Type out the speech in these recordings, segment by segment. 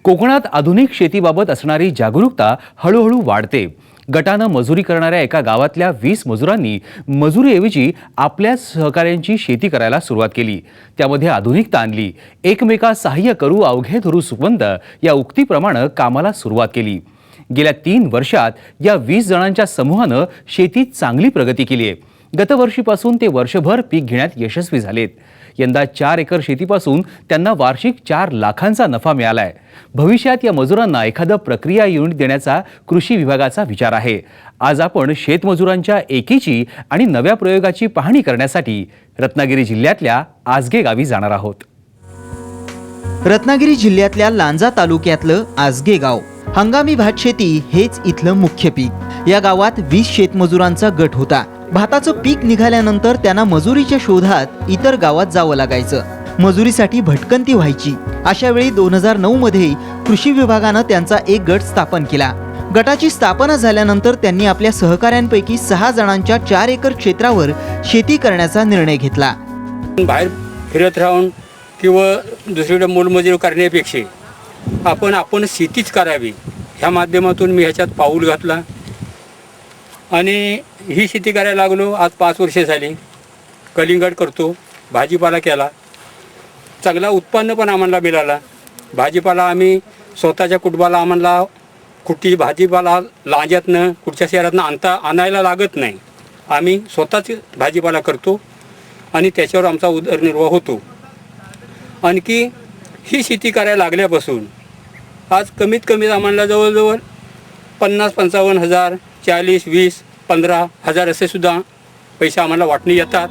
कोकणात आधुनिक शेतीबाबत असणारी जागरूकता हळूहळू वाढते। गटानं मजुरी करणाऱ्या एका गावातल्या 20 मजुरांनी मजुरीऐवजी आपल्या सहकाऱ्यांची शेती करायला सुरुवात केली। त्यामध्ये आधुनिकता आणली। एकमेकास सहाय्य करू अवघे धरू सुपंत या उक्तीप्रमाणे कामाला सुरुवात केली। गेल्या 3 वर्षात या 20 जणांच्या समूहानं शेतीत चांगली प्रगती केली आहे। गतवर्षीपासून ते वर्षभर पीक घेण्यात यशस्वी झालेत। यंदा 4 एकर शेतीपासून त्यांना वार्षिक 4 लाखांचा नफा मिळालाय। भविष्यात या मजुरांना एखादं प्रक्रिया युनिट देण्याचा कृषी विभागाचा विचार आहे। आज आपण शेतमजुरांच्या एकीची आणि नव्या प्रयोगाची पाहणी करण्यासाठी रत्नागिरी जिल्ह्यातल्या आजगे गावी जाणार आहोत। रत्नागिरी जिल्ह्यातल्या लांजा तालुक्यातलं आजगे गाव हंगामी भात शेती हेच इथलं मुख्य पीक। या गावात 20 शेतमजुरांचा गट होता। भाताचं पीक निघाल्यानंतर त्यांना मजुरीच्या शोधात इतर गावात जावं लागायचं। मजुरीसाठी भटकंती व्हायची। अशा वेळी 2009 मध्ये कृषी विभागानं त्यांचा एक गट स्थापन केला। गटाची स्थापना झाल्यानंतर त्यांनी आपल्या सहकाऱ्यांपैकी 6 जणांच्या 4 एकर क्षेत्रावर शेती करण्याचा निर्णय घेतला। बाहेर फिरत राहून किंवा दुसरीकडे मोलमजुरी करण्यापेक्षा आपण शेतीच करावी ह्या माध्यमातून मी ह्याच्यात पाऊल घातला आणि ही शेती करायला लागलो। आज 5 वर्षे झाली। कलिंगड करतो, भाजीपाला केला, चांगला उत्पन्न पण आम्हाला मिळाला। भाजीपाला आम्ही स्वतःच्या कुटुंबाला आम्हाला कुठली भाजीपाला लांज्यातनं कुठच्या शहरातनं आणायला लागत नाही। आम्ही स्वतःच भाजीपाला करतो आणि त्याच्यावर आमचा उदरनिर्वाह होतो। आणखी ही शेती करायला लागल्यापासून आज कमीत कमी आम्हाला जवळजवळ 50-55 हजार, 40, 20, 15 हजार असे सुद्धा पैसे आम्हाला वाटणी येतात।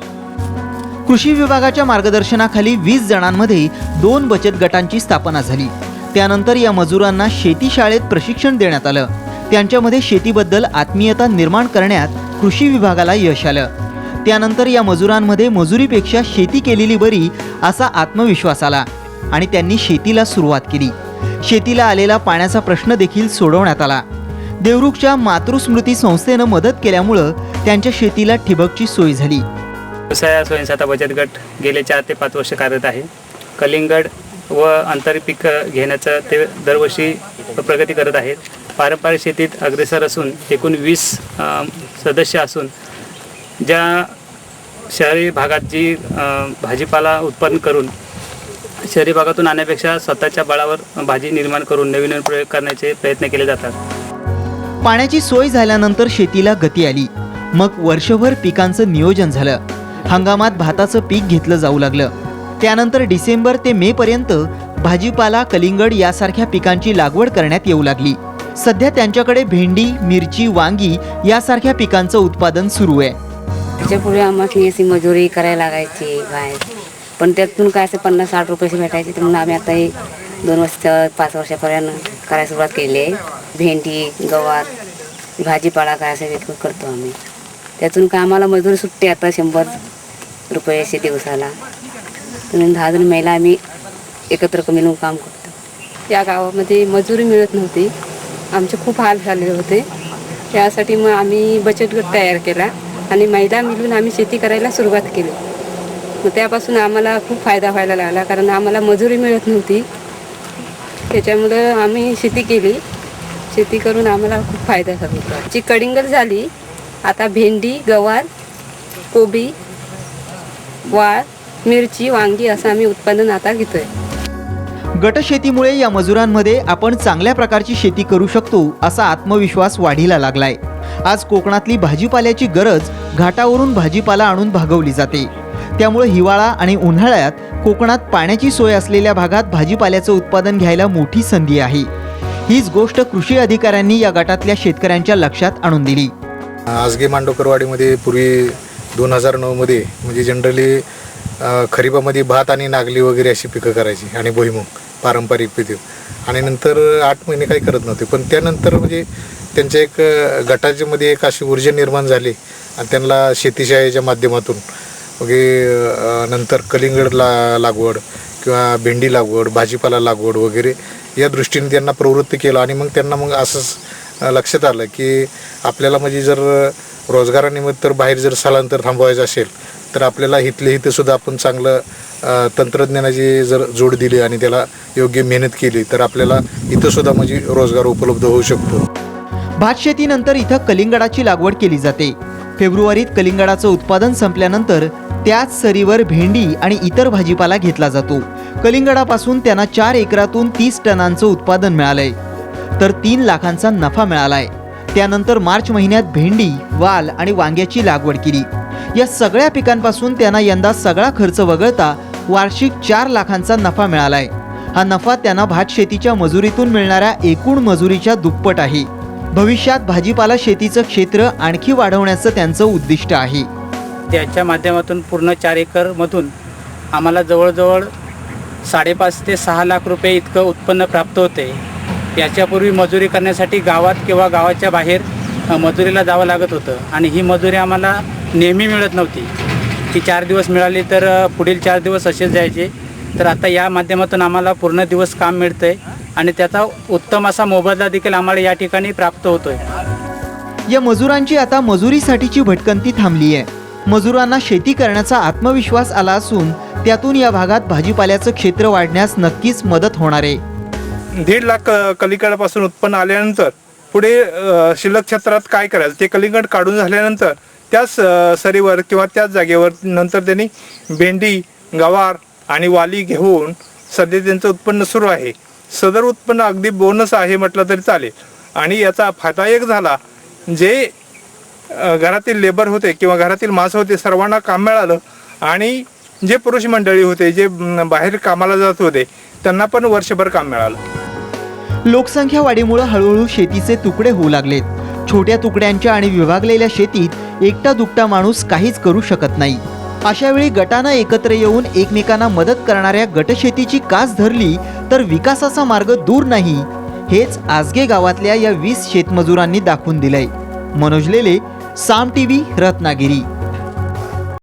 कृषी विभागाच्या मार्गदर्शनाखाली 20 जणांमध्ये 2 बचत गटांची स्थापना झाली। त्यानंतर या मजुरांना शेती शाळेत प्रशिक्षण देण्यात आलं। त्यांच्यामध्ये शेतीबद्दल आत्मीयता निर्माण करण्यात कृषी विभागाला यश आलं। त्यानंतर या मजुरांमध्ये मजुरीपेक्षा शेती केलेली बरी असा आत्मविश्वास आला आणि त्यांनी शेतीला सुरुवात केली। शेतीला आलेला पाण्याचा प्रश्न देखील सोडवण्यात आला। देवरुखच्या मातृस्मृती संस्थेनं मदत केल्यामुळं त्यांच्या शेतीला ठिबकची सोय झाली। व्यवसाय स्वयंसहायता बचत गट गेले 4 ते 5 वर्ष कार्यरत आहे। कलिंगड व आंतरिक पीक घेण्याचं ते दरवर्षी प्रगती करत आहेत। पारंपरिक शेतीत अग्रेसर असून एकूण 20 सदस्य असून ज्या शहरी भागात जी भाजीपाला उत्पन्न करून शहरी भागातून आणण्यापेक्षा स्वतःच्या बळावर भाजी निर्माण करून नवीन नवीन प्रयोग करण्याचे प्रयत्न केले जातात। पाण्याची सोय झाल्यानंतर शेतीला गती आली। मग वर्षभर पिकांचं नियोजन झालं। हंगामात भाताचं पीक घेतलं जाऊ लागलं। त्यानंतर डिसेंबर ते मे पर्यंत भाजीपाला, कलिंगड यासारख्या पिकांची लागवड करण्यात येऊ लागली। सध्या त्यांच्याकडे भेंडी, मिरची, वांगी यासारख्या पिकांचं उत्पादन सुरू आहे। त्याच्यापुढे आम्हाला अशी मजुरी करायला लागायची बाहेर, पण त्यातून काय असं 50-60 रुपये भेटायचे। तर म्हणून आम्ही आता 2 वर्ष 5 वर्षापर्यंत करायला सुरुवात केली आहे। भेंडी, गवार, भाजीपाला काय असं विकत करतो आम्ही। त्यातून काय आम्हाला मजुरी सुट्टी आता 100 रुपये दिवसाला। म्हणून 10 जण महिला आम्ही एकत्र मिळून काम करतो। या गावामध्ये मजुरी मिळत नव्हती, आमचे खूप हाल झाले होते। त्यासाठी मग आम्ही बचत गट तयार केला आणि महिला मिळून आम्ही शेती करायला सुरुवात केली। मग त्यापासून आम्हाला खूप फायदा व्हायला लागला, कारण आम्हाला मजुरी मिळत नव्हती। त्याच्यामुळं आम्ही शेती केली। शेती करून आम्हाला खूप फायदा झाला। जी कलिंगड झाली, आता भेंडी, गवार, कोबी, वाळ, मिरची, वांगी असं आम्ही उत्पादन आता घेतोय। गटशेतीमुळे या मजुरांमध्ये आपण चांगल्या प्रकारची शेती करू शकतो असा आत्मविश्वास वाढीला लागलाय। आज कोकणातली भाजीपाल्याची गरज घाटावरून भाजीपाला आणून भागवली जाते। त्यामुळे हिवाळा आणि उन्हाळ्यात कोकणात पाण्याची सोय असलेल्या भागात भाजीपाल्याचं उत्पादन घ्यायला मोठी संधी आहे। हीच गोष्ट कृषी अधिकाऱ्यांनी या गटातल्या शेतकऱ्यांच्या लक्षात आणून दिली। आजगे मांडोकरवाडीमध्ये पूर्वी 2009 मध्ये म्हणजे जनरली खरीपामध्ये भात आणि नागली वगैरे अशी पिकं करायची आणि भुईमूग पारंपरिक पिकं, आणि नंतर 8 महिने काही करत नव्हते। पण त्यानंतर म्हणजे त्यांच्या एक गटाच्यामध्ये एक अशी ऊर्जा निर्माण झाली आणि त्यांना शेतीशाळेच्या माध्यमातून वगैरे नंतर कलिंगड लागवड किंवा भेंडी लागवड, भाजीपाला लागवड वगैरे या दृष्टीने त्यांना प्रवृत्त केलं। आणि मग त्यांना मग असंच लक्षात आलं की आपल्याला म्हणजे जर रोजगारानिमित्त तर बाहेर जर स्थलांतर थांबवायचं असेल तर आपल्याला इथले इथं सुद्धा आपण चांगलं तंत्रज्ञानाची जर जोड दिली आणि त्याला योग्य मेहनत केली तर आपल्याला इथं सुद्धा म्हणजे रोजगार उपलब्ध होऊ शकतो. भात शेतीनंतर इथं कलिंगडाची लागवड केली जाते. फेब्रुवारीत कलिंगडाचं उत्पादन संपल्यानंतर त्याच सरीवर भेंडी आणि इतर भाजीपाला घेतला जातो. कलिंगडापासून त्यांना 4 एकरातून 30 टनांचं उत्पादन मिळालंय तर 3 लाखांचा नफा मिळालाय. त्यानंतर मार्च महिन्यात भेंडी, वाल आणि वांग्याची लागवड केली. या सगळ्या पिकांपासून त्यांना यंदा सगळा खर्च वगळता वार्षिक 4 लाखांचा नफा मिळालाय. हा नफा त्यांना भात शेतीच्या मजुरीतून मिळणाऱ्या एकूण मजुरीच्या दुप्पट आहे. भविष्यात भाजीपाला शेतीचं क्षेत्र आणखी वाढवण्याचं त्यांचं उद्दिष्ट आहे. त्याच्या माध्यमातून पूर्ण 4 एकरमधून आम्हाला जवळजवळ 5.5 ते 6 लाख रुपये इतकं उत्पन्न प्राप्त होते. याच्यापूर्वी मजुरी करण्यासाठी गावात किंवा गावाच्या बाहेर मजुरीला जावं लागत होतं आणि ही मजुरी आम्हाला नेहमी मिळत नव्हती. ती 4 दिवस मिळाली तर पुढील 4 दिवस असेच जायचे. तर आता या माध्यमातून आम्हाला पूर्ण दिवस काम मिळतं आहे आणि त्याचा उत्तम असा मोबदला देखील आम्हाला या ठिकाणी प्राप्त होतोय. या मजुरांची आता मजुरीसाठीची भटकंती थांबली आहे. मजुरांना शेती करण्याचा आत्मविश्वास आला असून त्यातून या भागात भाजीपाल्याचं क्षेत्र वाढण्यास नक्कीच मदत होणार आहे. 1.5 लाख कलिंगडापासून उत्पन्न आल्यानंतर पुढे शिल्लक क्षेत्रात काय करायचं ते कलिंगड काढून झाल्यानंतर त्याच सरीवर किंवा त्याच जागेवर नंतर त्यांनी भेंडी, गवार आणि वाली घेऊन सध्या त्यांचं उत्पन्न सुरू आहे. सदर उत्पन्न अगदी बोनस आहे म्हटलं तरी चालेल आणि याचा फायदा एक झाला, जे घरातील लेबर होते किंवा घरातील माणसं होते सर्वांना काम मिळालं आणि जे पुरुष मंडळी होते जे बाहेर कामाला जात होते त्यांना पण वर्षभर काम मिळालं. लोकसंख्या वाढीमुळे हळूहळू शेतीचे तुकडे होऊ लागलेत. छोट्या तुकड्यांच्या आणि विभागलेल्या शेतीत एकटा दुकटा माणूस काहीच करू शकत नाही. अशावेळी गटानं एकत्र येऊन एकमेकांना मदत करणाऱ्या गटशेतीची कास धरली तर विकासाचा मार्ग दूर नाही, हेच आजगे गावातल्या या 20 शेतमजुरांनी दाखवून दिलंय. मनोज लेले, साम टीव्ही, रत्नागिरी.